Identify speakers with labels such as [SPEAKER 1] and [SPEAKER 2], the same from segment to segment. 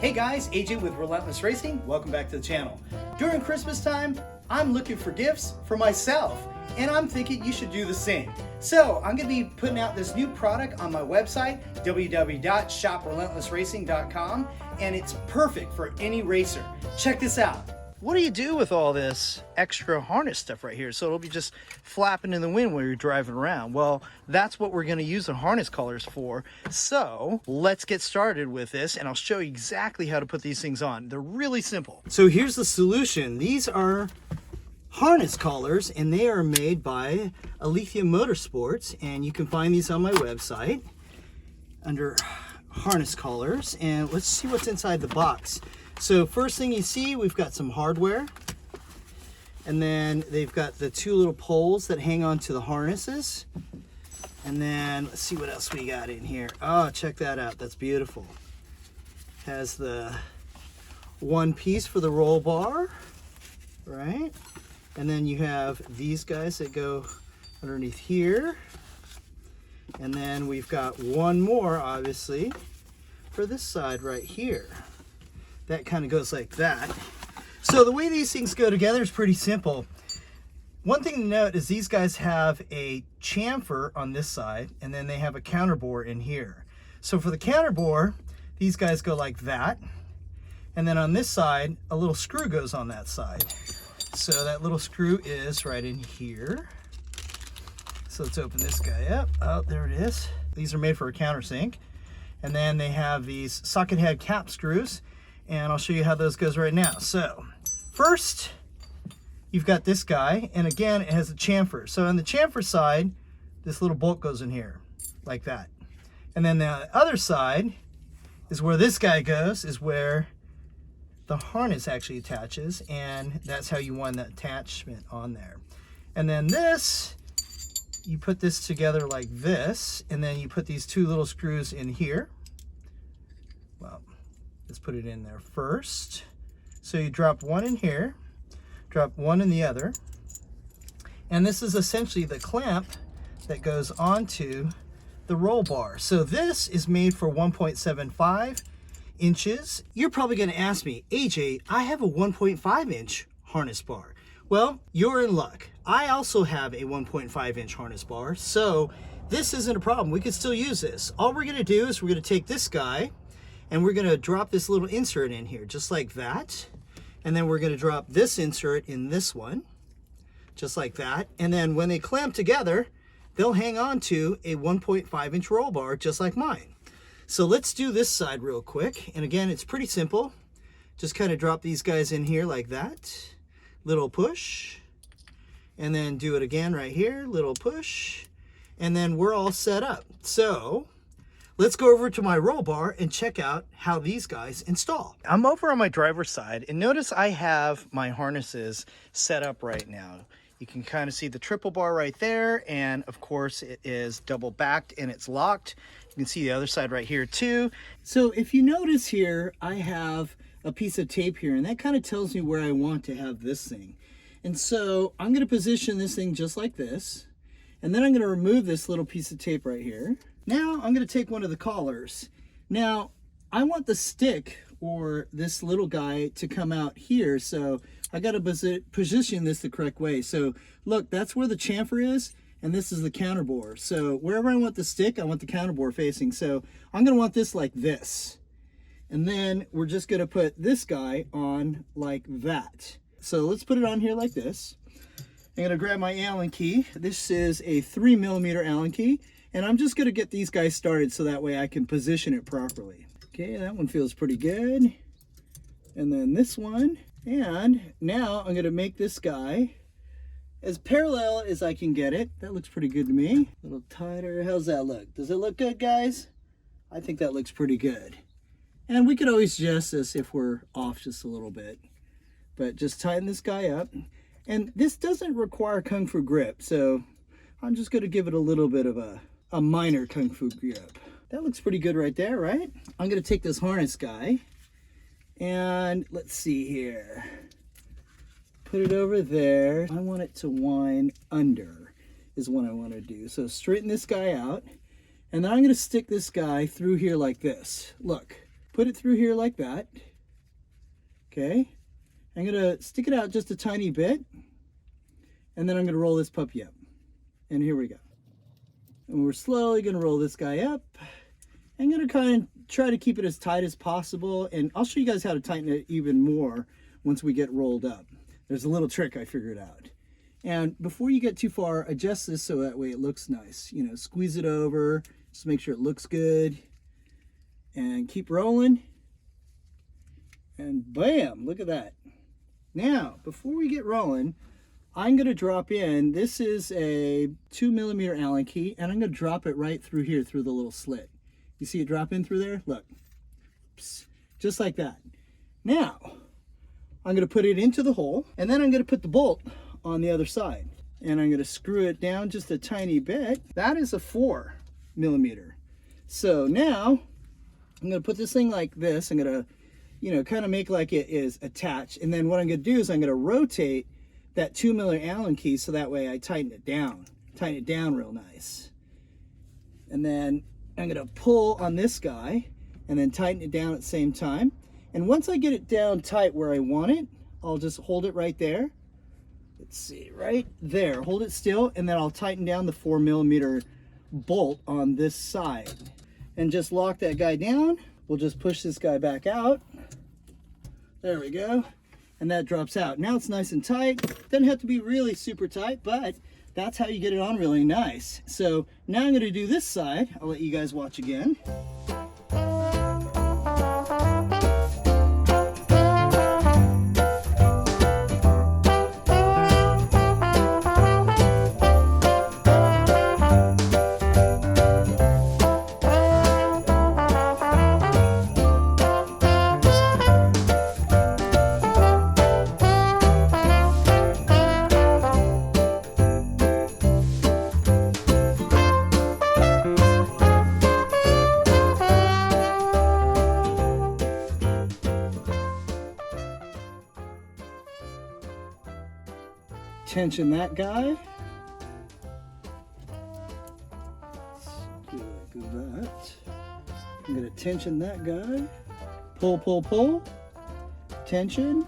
[SPEAKER 1] Hey guys, AJ with Relentless Racing. Welcome back to the channel. During Christmas time, I'm looking for gifts for myself, and I'm thinking you should do the same. So I'm going to be putting out this new product on my website, www.shoprelentlessracing.com, and it's perfect for any racer. Check this out. What do you do with all this extra harness stuff right here? So it'll be just flapping in the wind when you're driving around. Well, that's what we're going to use the harness collars for. So let's get started with this, and I'll show you exactly how to put these things on. They're really simple. So here's the solution. These are harness collars, and they are made by Aletheia Motorsports, and you can find these on my website under harness collars. And let's see what's inside the box. So first thing you see, we've got some hardware, and then they've got the two little poles that hang onto the harnesses. And then let's see what else we got in here. Oh, check that out. That's beautiful. Has the one piece for the roll bar, right? And then you have these guys that go underneath here. And then we've got one more, obviously, for this side right here. That kind of goes like that. So the way these things go together is pretty simple. One thing to note is these guys have a chamfer on this side, and then they have a counterbore in here. So for the counterbore, these guys go like that. And then on this side, a little screw goes on that side. So that little screw is right in here. So let's open this guy up. Oh, there it is. These are made for a countersink. And then they have these socket head cap screws, and I'll show you how those goes right now. So first, you've got this guy, and again, it has a chamfer. So on the chamfer side, this little bolt goes in here, like that. And then the other side is where this guy goes, is where the harness actually attaches, and that's how you want that attachment on there. And then this, you put this together like this, and then you put these two little screws in here. Well, let's put it in there first. So you drop one in here, drop one in the other, and this is essentially the clamp that goes onto the roll bar. So this is made for 1.75 inches. You're probably going to ask me, AJ, I have a 1.5 inch harness bar. Well, you're in luck. I also have a 1.5 inch harness bar, so this isn't a problem. We can still use this. All we're going to do is we're going to take this guy, and we're going to drop this little insert in here, just like that. And then we're going to drop this insert in this one, just like that. And then when they clamp together, they'll hang on to a 1.5 inch roll bar, just like mine. So let's do this side real quick. And again, it's pretty simple. Just kind of drop these guys in here like that. Little push. And then do it again right here, little push. And then we're all set up. So let's go over to my roll bar and check out how these guys install. I'm over on my driver's side, and notice I have my harnesses set up right now. You can kind of see the triple bar right there, and of course it is double backed and it's locked. You can see the other side right here too. So if you notice here, I have a piece of tape here, and that kind of tells me where I want to have this thing. And so I'm going to position this thing just like this, and then I'm going to remove this little piece of tape right here. Now I'm going to take one of the collars. Now I want the stick, or this little guy, to come out here, so I got to position this the correct way. So look, that's where the chamfer is, and this is the counterbore. So wherever I want the stick, I want the counterbore facing. So I'm going to want this like this. And then we're just going to put this guy on like that. So let's put it on here like this. I'm going to grab my Allen key. This is a 3mm Allen key. And I'm just going to get these guys started so that way I can position it properly. Okay, that one feels pretty good. And then this one. And now I'm going to make this guy as parallel as I can get it. That looks pretty good to me. A little tighter. How's that look? Does it look good, guys? I think that looks pretty good. And we could always adjust this if we're off just a little bit. But just tighten this guy up. And this doesn't require Kung Fu grip, so I'm just going to give it a little bit of a minor Kung Fu grip. That looks pretty good right there, right? I'm going to take this harness guy, and let's see here. Put it over there. I want it to wind under is what I want to do. So straighten this guy out, and then I'm going to stick this guy through here like this. Look. put it through here like that. Okay. I'm going to stick it out just a tiny bit. And then I'm going to roll this puppy up. And here we go. And we're slowly going to roll this guy up. I'm going to kind of try to keep it as tight as possible. And I'll show you guys how to tighten it even more once we get rolled up. There's a little trick I figured out. And before you get too far, adjust this so that way it looks nice. You know, squeeze it over, just make sure it looks good. And keep rolling. And bam, look at that. Now, before we get rolling, I'm going to drop in, this is a 2mm Allen key, and I'm going to drop it right through here, through the little slit. You see it drop in through there? Look. Psst, just like that. Now, I'm going to put it into the hole, and then I'm going to put the bolt on the other side. And I'm going to screw it down just a tiny bit. That is a 4mm. So now, I'm going to put this thing like this. I'm going to, you know, kind of make like it is attached. And then what I'm going to do is I'm going to rotate that 2mm Allen key so that way I tighten it down real nice. And then I'm going to pull on this guy and then tighten it down at the same time. And once I get it down tight where I want it, I'll just hold it right there. Let's see, right there. Hold it still, and then I'll tighten down the 4mm bolt on this side. And just lock that guy down. We'll just push this guy back out. There we go. And that drops out. Now it's nice and tight. Doesn't have to be really super tight, but that's how you get it on really nice. So now I'm going to do this side. I'll let you guys watch again. Tension that guy. Let's do like that. I'm going to tension that guy. Pull, pull, pull. Tension.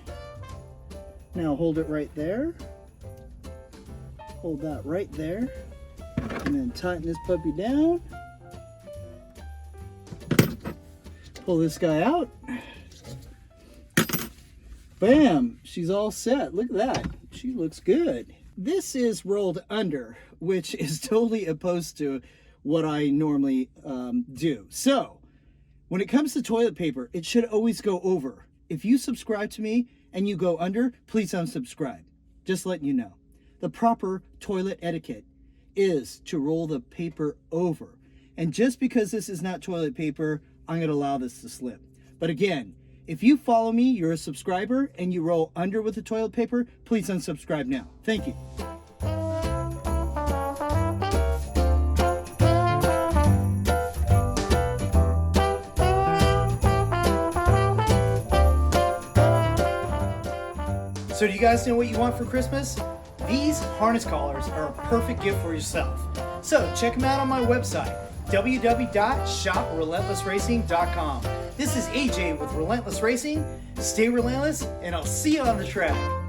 [SPEAKER 1] Now hold it right there. Hold that right there. And then tighten this puppy down. Pull this guy out. Bam! She's all set. Look at that. She looks good. This is rolled under, which is totally opposed to what I normally do. So, when it comes to toilet paper, it should always go over. If you subscribe to me and you go under, please unsubscribe. Just letting you know. The proper toilet etiquette is to roll the paper over. And just because this is not toilet paper, I'm going to allow this to slip. But again, if you follow me, you're a subscriber, and you roll under with the toilet paper, please unsubscribe now. Thank you. So do you guys know what you want for Christmas? These harness collars are a perfect gift for yourself. So check them out on my website, www.shoprelentlessracing.com. This is AJ with Relentless Racing. Stay relentless, and I'll see you on the track.